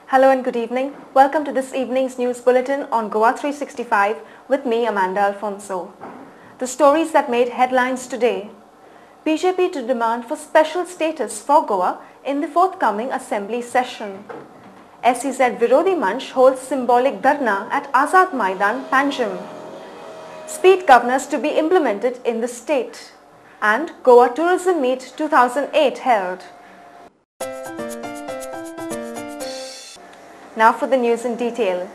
Hello and good evening. Welcome to this evening's news bulletin on Goa 365 with me, Amanda Alfonso. The stories that made headlines today. BJP to demand for special status for Goa in the forthcoming assembly session. SEZ Virodi Manch holds symbolic dharna at Azad Maidan, Panjim. Speed governors to be implemented in the state. And Goa Tourism Meet 2008 held. Now for the news in detail.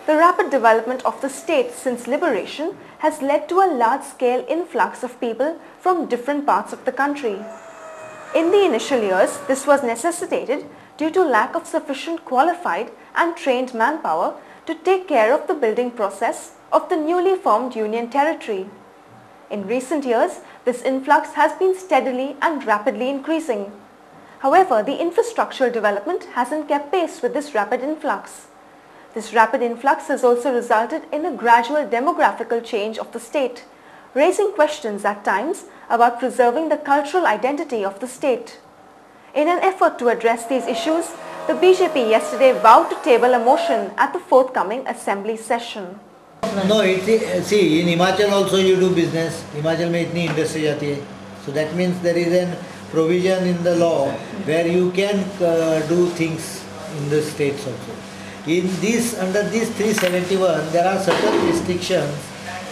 The rapid development of the state since liberation has led to a large-scale influx of people from different parts of the country. In the initial years, this was necessitated due to lack of sufficient qualified and trained manpower to take care of the building process of the newly formed Union Territory. In recent years, this influx has been steadily and rapidly increasing. However, the infrastructural development hasn't kept pace with this rapid influx. This rapid influx has also resulted in a gradual demographical change of the state, raising questions at times about preserving the cultural identity of the state. In an effort to address these issues, the BJP yesterday vowed to table a motion at the forthcoming assembly session. No, see, in Himachal also you do business. Himachal mein itni industry jati hai. So that means there is an provision in the law where you can do things in the states also. Under this 371, there are certain restrictions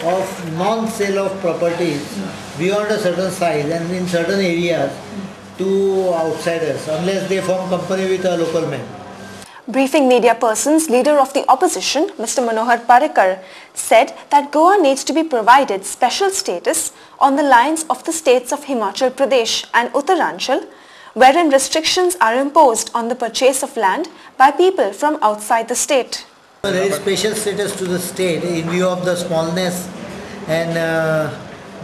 of non-sale of properties beyond a certain size and in certain areas to outsiders unless they form company with a local man. Briefing media persons, leader of the opposition, Mr. Manohar Parrikar, said that Goa needs to be provided special status on the lines of the states of Himachal Pradesh and Uttaranchal, wherein restrictions are imposed on the purchase of land by people from outside the state. There is special status to the state in view of the smallness and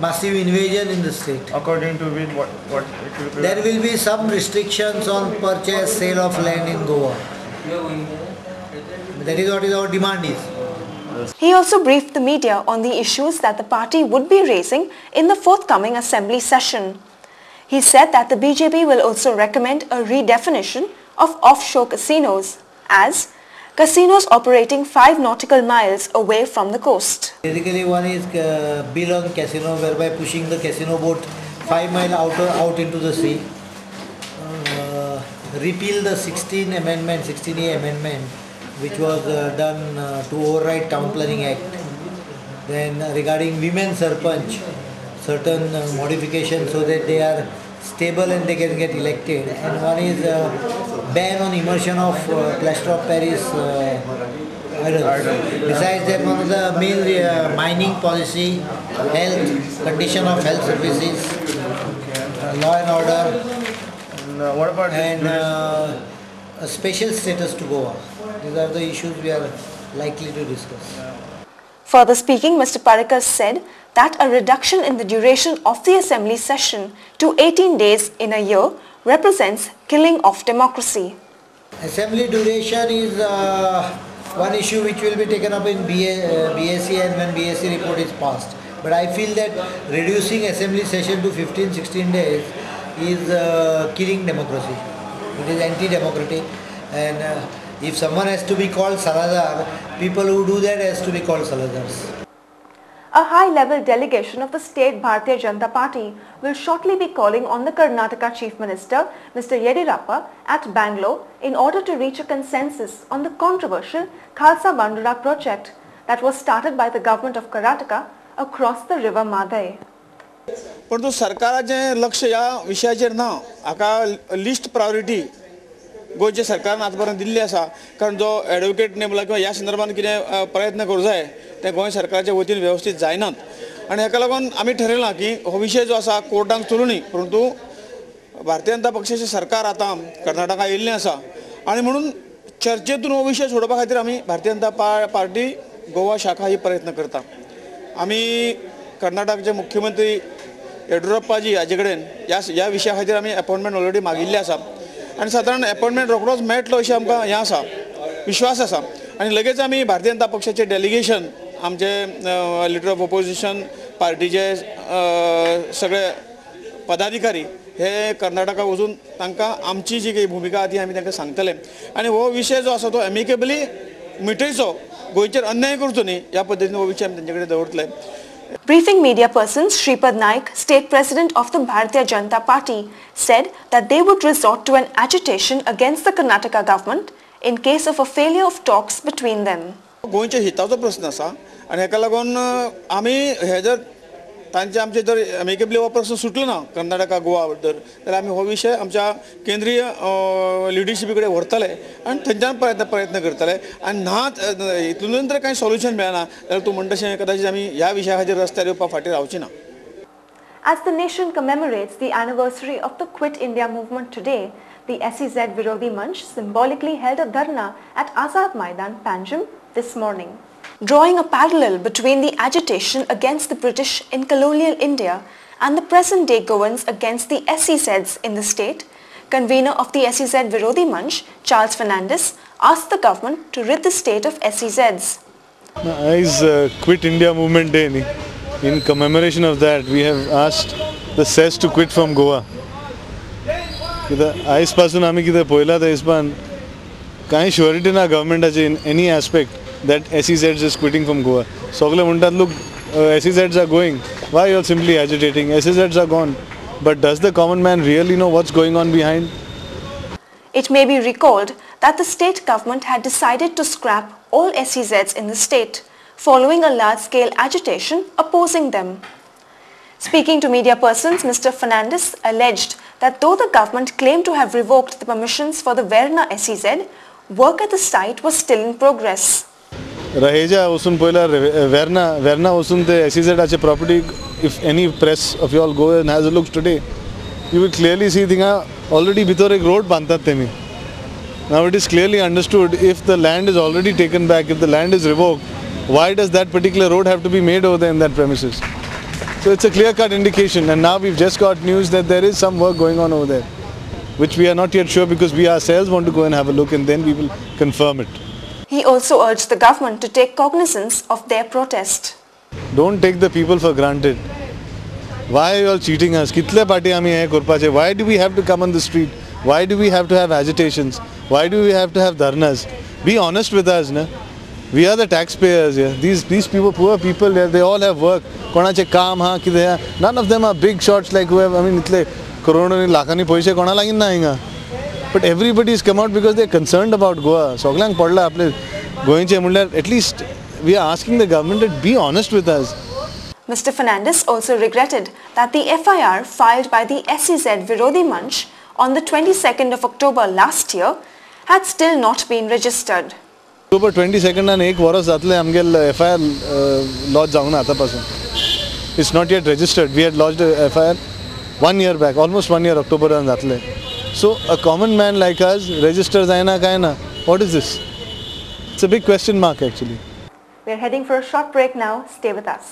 massive invasion in the state. According to what it will be? There will be some restrictions on purchase, sale of land in Goa. That is what our demand is. He also briefed the media on the issues that the party would be raising in the forthcoming assembly session. He said that the BJP will also recommend a redefinition of offshore casinos as casinos operating 5 nautical miles away from the coast. Basically one is bill on casino whereby pushing the casino boat 5 miles out into the sea. Repeal the 16A amendment which was done to override Town Planning Act. Then regarding women sarpanch, certain modifications so that they are stable and they can get elected. And one is ban on immersion of plaster of Paris idols. Besides that, one of the main mining policy, health, condition of health services, law and order. What about a special status to Goa. These are the issues we are likely to discuss. Further speaking, Mr. Parrikar said that a reduction in the duration of the assembly session to 18 days in a year represents killing of democracy. Assembly duration is one issue which will be taken up in BSc and when BSc report is passed. But I feel that reducing assembly session to 15-16 days is killing democracy. It is anti-democratic, and if someone has to be called Salazar, people who do that has to be called Salazars. A high-level delegation of the state Bharatiya Janata Party will shortly be calling on the Karnataka Chief Minister, Mr. Yediyurappa, at Bangalore in order to reach a consensus on the controversial Khalsa Bandura project that was started by the government of Karnataka across the river Madai. परंतु सरकाराचें लक्ष ह्या विशयाचेर ना हाका list priority गोंयच्या सरकारान आतां पर्यंत दिल्ली आसा कारण जो एडवोकेट नेमला किंवा ह्या संदर्भात कितें प्रयत्न करूं जाय ते गोंय सरकाराच्या वतीन वेवस्थीत जायनात आनी हाका लागून आमी ठरयलां की हो विशय जो आसा कोर्टाक चलूं न्ही परंतु भारतीय जनता पक्षाचें सरकार आतां कर्नाटका येयल्लें आसा आनी म्हणून चर्चेतून हो विशय सोडोवपा खातीर आमी भारतीय जनता पार्टी गोवा शाखा ही प्रयत्न करता आमी कर्नाटकचे मुख्यमंत्री येडियुरप्पाजी हाजे कडेन ह्या विशया खातीर आमी अपॉइंटमेंट ऑलरेडी मागिल्ली आसा आनी सादारण अपॉइंटमेंट रोखडोच मेळटलो अशें आमकां हें आसा विश्वास आसा आनी लगेच आमी भारतीय जनता पक्षाचे डेलिगेशन आमचे लिडर ऑफ ऑपोजिशन पार्टीचे सगळे पदाधिकारी हे कर्नाटकाक वचून तांकां आमची जी काही भुमिका आहा ती आमी तांकां सांगतले आनी हो विशय जो आसा तो एमिकेबली मिटयचो, गोंयचेर अन्याय करचो न्ही ह्या पद्दतीन हो विशय आमी तांचे कडेन दवरतले. Briefing media person Shripad Naik, state president of the Bharatiya Janata Party, said that they would resort to an agitation against the Karnataka government in case of a failure of talks between them. गोंयच्या हिताचो प्रश्न आसा आनी हेका लागून आमी हे जर तांचे आमचे जर एमिकेबली हो प्रश्न सुटलो ना कर्नाटका गोवा बद्दल जाल्यार आमी हो विशय आमच्या केंद्रीय लिडरशिपी कडेन व्हरतले आनी थंयच्यान प्रयत्न करतले आनी ना हितून जर कांय सॉल्युशन मेळना जाल्यार तूं म्हणटा तशें कदाचित आमी ह्या विशया खातीर रस्त्यार येवपा फाटीं रावची ना. As the nation commemorates the anniversary of the Quit India movement today, the SEZ Virodhi Manch symbolically held a dharna at Azad Maidan, Panjim this morning. Drawing a parallel between the agitation against the British in colonial India and the present-day goings against the SEZs in the state, convener of the SEZ Virodhi Manch, Charles Fernandes, asked the government to rid the state of SEZs. It's Quit India Movement Day. In commemoration of that, we have asked the SEZ to quit from Goa. आयज पासून आमी कितें पळयलां त्या हिसपान कांय surety ना गव्हर्मेंटाची in any aspect that SEZs is quitting from Goa. सगळे म्हणटात look, SEZs are going. Why you are simply agitating? SEZs are gone. But does the common man really know what's going on behind? It may be recalled that the state government had decided to scrap all SEZs in the state, following a large-scale agitation opposing them. Speaking to media persons, Mr. Fernandes alleged that though the government claimed to have revoked the permissions for the Verna SEZ, work at the site was still in progress. Raheja वचून पळयल्यार वेर्ना वचून ते SEZचे property, if any press of you all go and has a look today, you will clearly see थिंगा already भितर एक road बांदतात तेमी. Now it is clearly understood if the land is already taken back, if the land is revoked, why does that particular road have to be made over there in that premises? So it's a clear-cut indication, and now we've just got news that there is some work going on over there, which we are not yet sure because we ourselves want to go and have a look and then we will confirm it. He also urged the government to take cognizance of their protest. Don't take the people for granted. Why are you all cheating us? Kitle party आमी हे करपाचे? Why do we have to come on the street? Why do we have to have agitations? Why do we have to have dharnas? Be honest with us, na? We are the taxpayers here. These people, poor people, they all have work. कोणाचे काम हा कितें हा? None of them are big shots like whoever. I mean, इतले करोडांनी लाखांनी पैसे कोणा लागीन ना हिंगा. But everybody has come out because they are concerned about Goa. सगळ्यांक पडला आपले गोंयचे म्हणल्यार at least we are asking the government to be honest with us. Mr. Fernandes also regretted that the FIR filed by the SEZ Virodhi Manch on the 22nd of October last year had still not been registered. October 22nd एक वर्ष जातले आमगेल FIR launch जावंक ना आतां पासून. It's not yet registered. We had launched a FIR 1 year back, almost 1 year October जातले. So a common man like us registers जायना काय ना. What is this? It's a big question mark actually. We are heading for a short break now. Stay with us.